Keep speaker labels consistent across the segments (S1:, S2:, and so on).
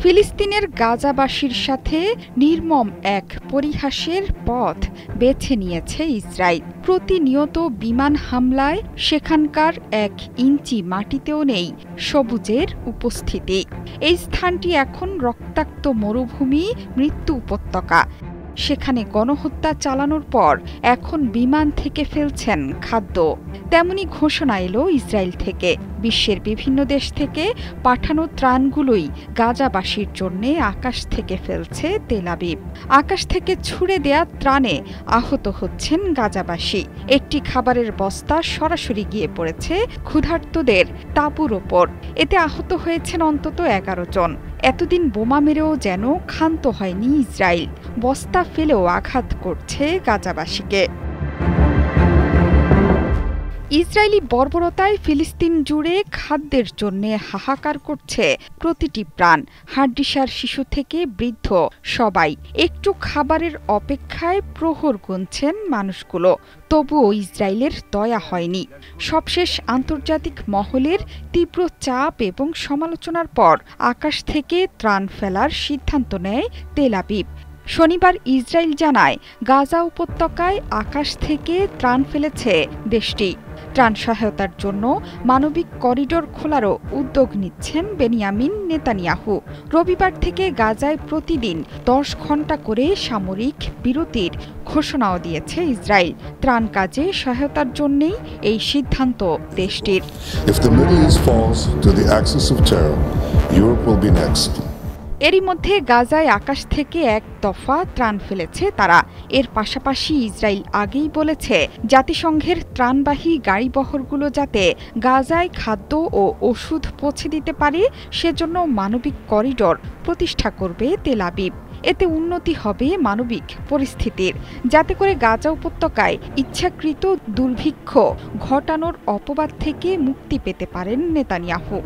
S1: ফিলিস্তিনের গাজাবাসীর সাথে নির্মম এক পরিহাসের পথ বেছে নিয়েছে ইসরায়েল। প্রতিনিয়ত বিমান হামলায় সেখানকার 1 ইঞ্চি মাটিতেও নেই সবুজের উপস্থিতি। এই স্থানটি এখন রক্তাক্ত মরুভূমি, মৃত্যু উপত্যকা। সেখানে গণহত্যা চালানোর পর এখন বিমান থেকে ফেলছেন খাদ্য। তেমনি ঘোষণা এলো ইসরায়েল থেকে। বিশ্বের বিভিন্ন দেশ থেকে পাঠানো ত্রাণগুলোই গাজাবাসীর জন্য আকাশ থেকে ফেলছে তেল আবিব। আকাশ থেকে ছুড়ে দেয়া ত্রাণে আহত হচ্ছেন গাজাবাসী। একটি খাবারের বস্তা সরাসরি গিয়ে পড়েছে ক্ষুধার্তদের তাঁবুর ওপর। এতে আহত হয়েছেন অন্তত 11 জন। এতদিন বোমা মেরেও যেন ক্ষান্ত হয়নি ইসরায়েল। বস্তা ফেলেও আঘাত করছে গাজাবাসীকে। ইসরায়েলি বর্বরতায় ফিলিস্তিন জুড়ে খাদ্যের জন্য হাহাকার করছে প্রতিটি প্রাণ। হাড্ডিসার শিশু থেকে বৃদ্ধ সবাই একটু খাবারের অপেক্ষায় প্রহর গুনছেন মানুষগুলো। তবুও ইসরায়েলের দয়া হয়নি। সবশেষ আন্তর্জাতিক মহলের তীব্র চাপ এবং সমালোচনার পর আকাশ থেকে ত্রাণ ফেলার সিদ্ধান্ত নেয় তেল আবিব। শনিবার ইসরায়েল জানায়, গাজা উপত্যকায় আকাশ থেকে ত্রাণ ফেলেছে দেশটি। ত্রাণ সহায়তার জন্য মানবিক করিডোর খোলারও উদ্যোগ নিচ্ছেন বেনিয়ামিন নেতানিয়াহু। রবিবার থেকে গাজায় প্রতিদিন 10 ঘণ্টা করে সামরিক বিরতির ঘোষণাও দিয়েছে ইসরায়েল। ত্রাণ কাজে সহায়তার জন্যই এই সিদ্ধান্ত দেশটির। এরই মধ্যে গাজায় আকাশ থেকে 1 দফা ত্রাণ ফেলেছে তারা। এর পাশাপাশি ইসরায়েল আগেই বলেছে, জাতিসংঘের ত্রাণবাহী গাড়িবহরগুলো যাতে গাজায় খাদ্য ও ওষুধ পৌঁছে দিতে পারে সেজন্য মানবিক করিডোর প্রতিষ্ঠা করবে তেল আবিব। এতে উন্নতি হবে মানবিক পরিস্থিতির, যাতে করে গাজা উপত্যকায় ইচ্ছাকৃত দুর্ভিক্ষ ঘটানোর অপবাদ থেকে মুক্তি পেতে পারেন নেতানিয়াহু।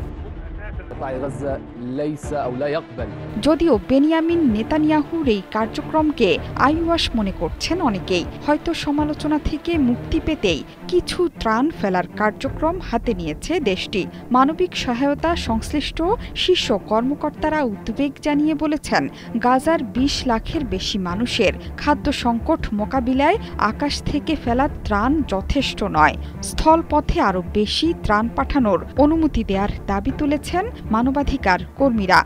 S1: যদিও বেনিয়ামিন নেতানিয়াহুর এই কার্যক্রমকে আইওয়াশ মনে করছেন অনেকেই। হয়তো সমালোচনা থেকে মুক্তি পেতেই কিছু ত্রাণ ফেলার কার্যক্রম হাতে নিয়েছে দেশটি। মানবিক সহায়তা সংশ্লিষ্ট শীর্ষ কর্মকর্তারা উদ্বেগ জানিয়ে বলেছেন, গাজার 20 লাখের বেশি মানুষের খাদ্য সংকট মোকাবিলায় আকাশ থেকে ফেলা ত্রাণ যথেষ্ট নয়। স্থলপথে আরও বেশি ত্রাণ পাঠানোর অনুমতি দেওয়ার দাবি তুলেছেন মানবাধিকার কর্মীরা।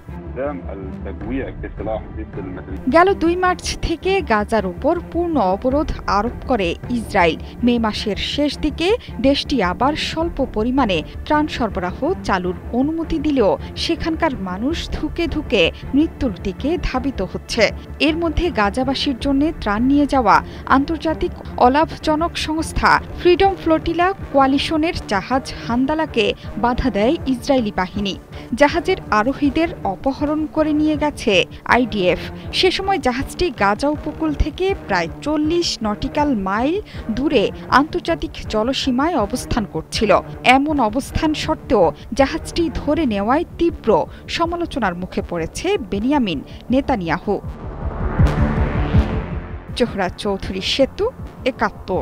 S1: গেল 2 মার্চ থেকে গাজার উপর পূর্ণ অবরোধ আরোপ করে ইসরায়েল। মে মাসের শেষ দিকে দেশটি আবার স্বল্প পরিমাণে ত্রাণ সরবরাহ চালুর অনুমতি দিলেও সেখানকার মানুষ ধুকে ধুকে মৃত্যুর দিকে ধাবিত হচ্ছে। এর মধ্যে গাজাবাসীর জন্য ত্রাণ নিয়ে যাওয়া আন্তর্জাতিক অলাভজনক সংস্থা ফ্রিডম ফ্লোটিলা কোয়ালিশনের জাহাজ হান্দালাকে বাধা দেয় ইসরায়েলি বাহিনী। জাহাজের আরোহীদের অপহরণ করে নিয়ে গেছে আইডিএফ। সে সময় জাহাজটি গাজা উপকূল থেকে প্রায় 40 নটিক্যাল মাইল দূরে আন্তর্জাতিক জলসীমায় অবস্থান করছিল। এমন অবস্থান সত্ত্বেও জাহাজটি ধরে নেওয়ায় তীব্র সমালোচনার মুখে পড়েছে বেনিয়ামিন নেতানিয়াহু। জোহরা চৌধুরী সেতু, ৭১।